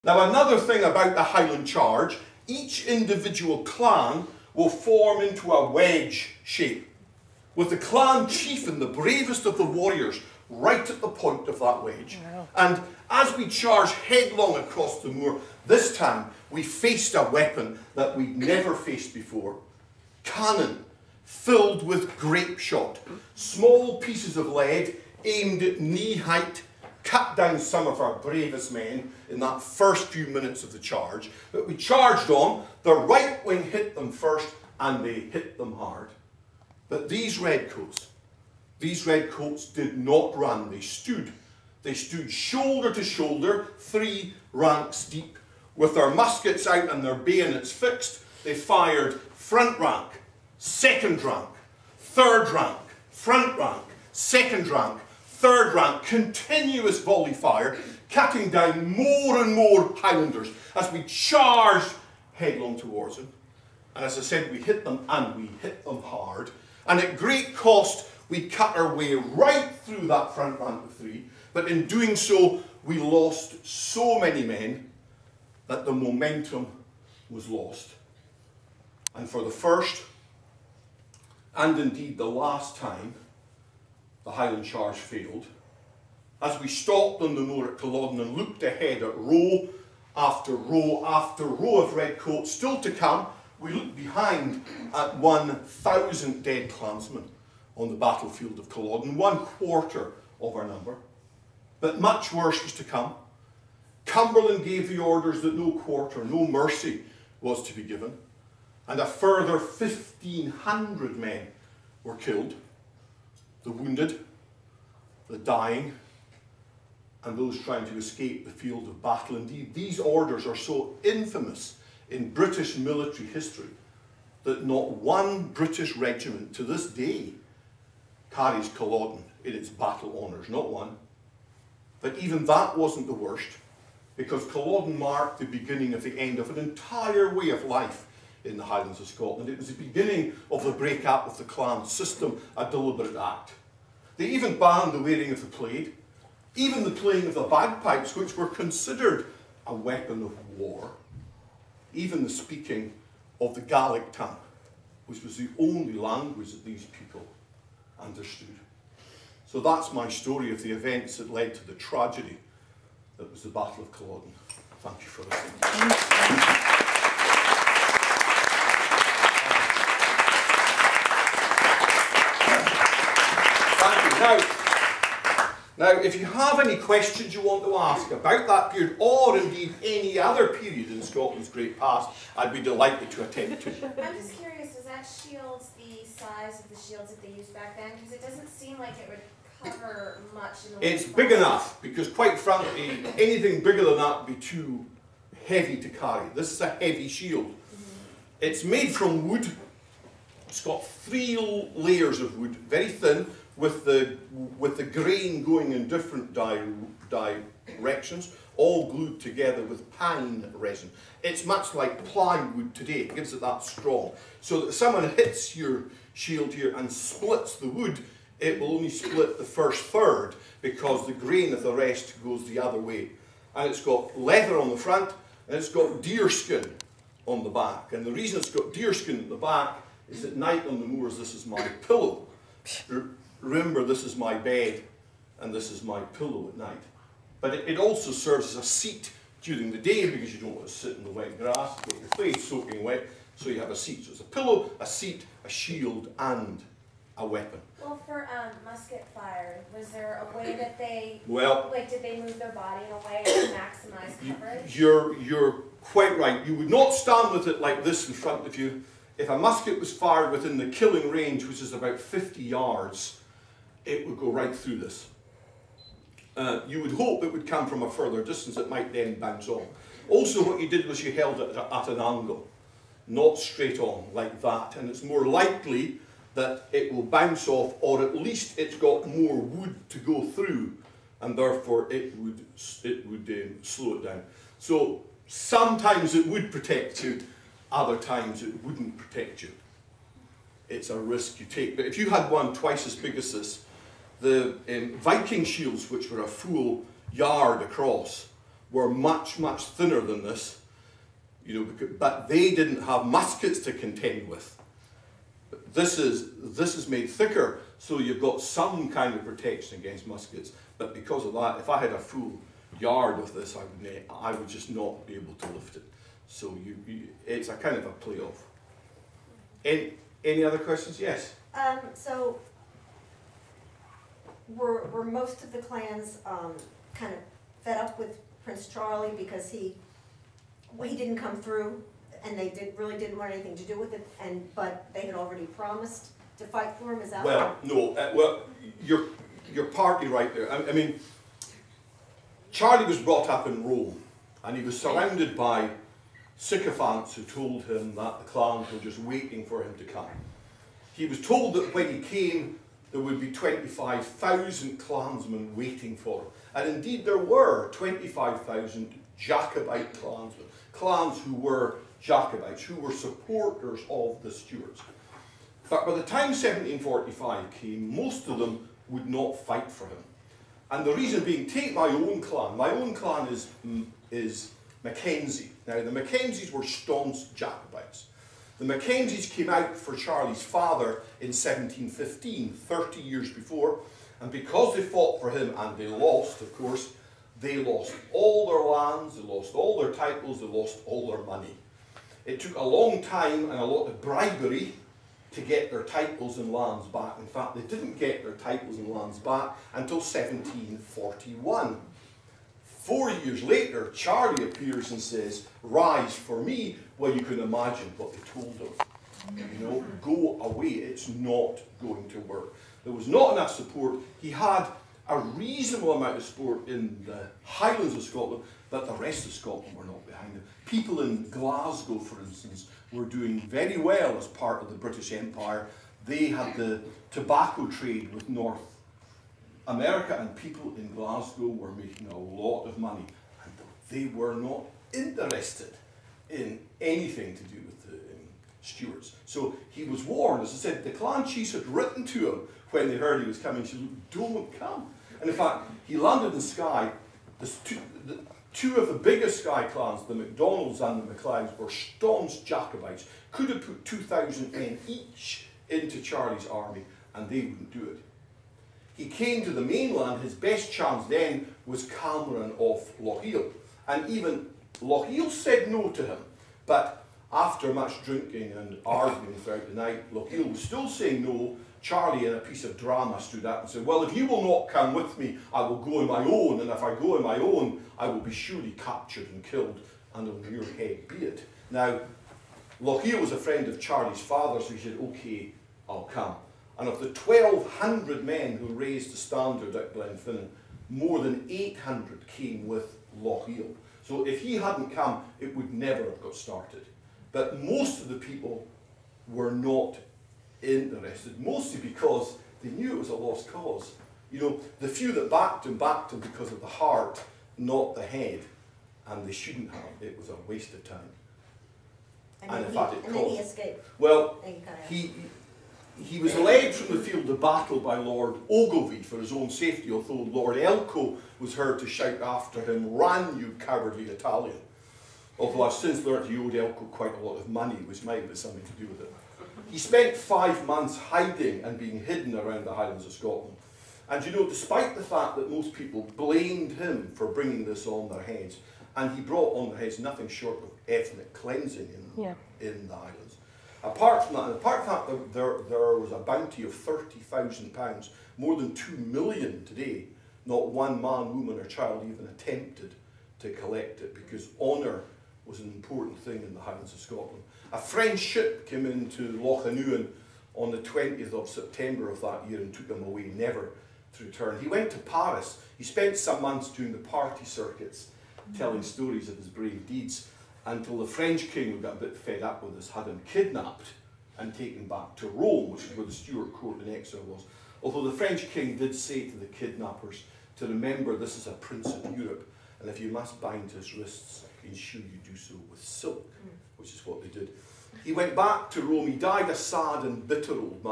Now another thing about the Highland Charge, each individual clan will form into a wedge shape, with the clan chieftain, the bravest of the warriors, right at the point of that wedge. Wow. And as we charged headlong across the moor, this time we faced a weapon that we'd never faced before. Cannon filled with grape shot. Small pieces of lead aimed at knee height cut down some of our bravest men in that first few minutes of the charge. But we charged on, the right wing hit them first, and they hit them hard. But these redcoats did not run, they stood. They stood shoulder to shoulder, 3 ranks deep. With their muskets out and their bayonets fixed, they fired front rank, second rank, third rank, front rank, second rank, third rank, continuous volley fire, cutting down more and more Highlanders as we charged headlong towards them. And as I said, we hit them, and we hit them hard. And at great cost, we cut our way right through that front rank of 3. But in doing so, we lost so many men that the momentum was lost. And for the first, and indeed the last time, the Highland Charge failed. As we stopped on the moor at Culloden and looked ahead at row after row after row of redcoats still to come, we looked behind at 1,000 dead clansmen on the battlefield of Culloden, 1/4 of our number. But much worse was to come. Cumberland gave the orders that no quarter, no mercy was to be given, and a further 1,500 men were killed. The wounded, the dying, and those trying to escape the field of battle. Indeed, these orders are so infamous in British military history that not one British regiment to this day carries Culloden in its battle honours, not one. But even that wasn't the worst, because Culloden marked the beginning of the end of an entire way of life in the Highlands of Scotland. It was the beginning of the break-up of the clan system, a deliberate act. They even banned the wearing of the plaid, even the playing of the bagpipes, which were considered a weapon of war, even the speaking of the Gaelic tongue, which was the only language that these people understood. So that's my story of the events that led to the tragedy that was the Battle of Culloden. Thank you for listening. Now, if you have any questions you want to ask about that period, or indeed any other period in Scotland's great past, I'd be delighted to attend to. I'm just curious, was that shields the size of the shields that they used back then? Because it doesn't seem like it would cover much in the way. It's big enough, because quite frankly, anything bigger than that would be too heavy to carry. This is a heavy shield. Mm-hmm. It's made from wood. It's got 3 layers of wood, very thin, with the grain going in different directions, all glued together with pine resin. It's much like plywood today. It gives it that strong. So that if someone hits your shield here and splits the wood, it will only split the first third, because the grain of the rest goes the other way. And it's got leather on the front, and it's got deerskin on the back. And the reason it's got deerskin on the back is at night on the moors, this is my pillow. Remember, this is my bed, and this is my pillow at night. But it also serves as a seat during the day, because you don't want to sit in the wet grass, get your face soaking wet, so you have a seat. So it's a pillow, a seat, a shield, and a weapon. Well, for musket fire, was there a way that they, did they move their body in a way to maximize coverage? You're quite right. You would not stand with it like this in front of you. If a musket was fired within the killing range, which is about 50 yards, it would go right through this. You would hope it would come from a further distance, it might then bounce off. Also, what you did was you held it at an angle, not straight on, like that, and it's more likely that it will bounce off, or at least it's got more wood to go through, and therefore it would slow it down. So sometimes it would protect you, other times it wouldn't protect you. It's a risk you take. But if you had one twice as big as this, the Viking shields, which were a full yard across, were much, much thinner than this, you know, but they didn't have muskets to contend with. This is made thicker, so you've got some kind of protection against muskets. But because of that, if I had a full yard of this, I would just not be able to lift it. So it's a kind of a play-off. Any other questions? Yes. So were most of the clans kind of fed up with Prince Charlie because he didn't come through, and they really didn't want anything to do with it, but they had already promised to fight for him? Is that well? No. Well, you're partly right there. I mean, Charlie was brought up in Rome, and he was surrounded by sycophants who told him that the clans were just waiting for him to come. He was told that when he came, there would be 25,000 clansmen waiting for him. And indeed there were 25,000 Jacobite clansmen, clans who were Jacobites, who were supporters of the Stuarts. But by the time 1745 came, most of them would not fight for him. And the reason being, take my own clan is Mackenzie. Now the Mackenzies were staunch Jacobites. The Mackenzies came out for Charlie's father in 1715, 30 years before, and because they fought for him and they lost, of course, they lost all their lands, they lost all their titles, they lost all their money. It took a long time and a lot of bribery to get their titles and lands back. In fact, they didn't get their titles and lands back until 1741. 4 years later, Charlie appears and says, "Rise for me." Well, you can imagine what they told him. You know, go away, it's not going to work. There was not enough support. He had a reasonable amount of support in the Highlands of Scotland, but the rest of Scotland were not behind him. People in Glasgow, for instance, were doing very well as part of the British Empire. They had the tobacco trade with North America, and people in Glasgow were making a lot of money, and they were not interested in anything to do with the Stuarts. So he was warned. As I said, the clan chiefs had written to him when they heard he was coming, he said, "Don't come." And in fact, he landed in Skye. Two of the biggest Skye clans, the MacDonalds and the MacLeods, were staunch Jacobites, could have put 2,000 men each into Charlie's army, and they wouldn't do it. He came to the mainland. His best chance then was Cameron off Loch, and even Loch said no to him. But after much drinking and arguing throughout the night, Loch was still saying no. Charlie, in a piece of drama, stood up and said, "Well, if you will not come with me, I will go on my own, and if I go on my own, I will be surely captured and killed, and on your head be it." Now, Loch was a friend of Charlie's father, so he said, "Okay, I'll come." And of the 1,200 men who raised the standard at Glenfinnan, more than 800 came with Loch. So if he hadn't come, it would never have got started. But most of the people were not interested, mostly because they knew it was a lost cause. You know, the few that backed him because of the heart, not the head, and they shouldn't have. It was a waste of time. And in fact, then he escaped. Well, he was led from the field of battle by Lord Ogilvie for his own safety, although Lord Elcho was heard to shout after him, "Run, you cowardly Italian." Although I've since learnt he owed Elcho quite a lot of money, which might have something to do with it. He spent 5 months hiding and being hidden around the Highlands of Scotland. And you know, despite the fact that most people blamed him for bringing this on their heads, and he brought on their heads nothing short of ethnic cleansing in the Highlands. Apart from that, there was a bounty of £30,000, more than 2 million today. Not one man, woman or child even attempted to collect it, because honour was an important thing in the Highlands of Scotland. A French ship came into Loch on the 20th of September of that year and took him away, never to return. He went to Paris. He spent some months doing the party circuits, telling stories of his brave deeds, until the French king, who got a bit fed up with this, had him kidnapped and taken back to Rome, which is where the Stuart court in exile was. Although the French king did say to the kidnappers to remember this is a prince of Europe, and if you must bind his wrists, ensure you do so with silk, which is what they did. He went back to Rome. He died a sad and bitter old man.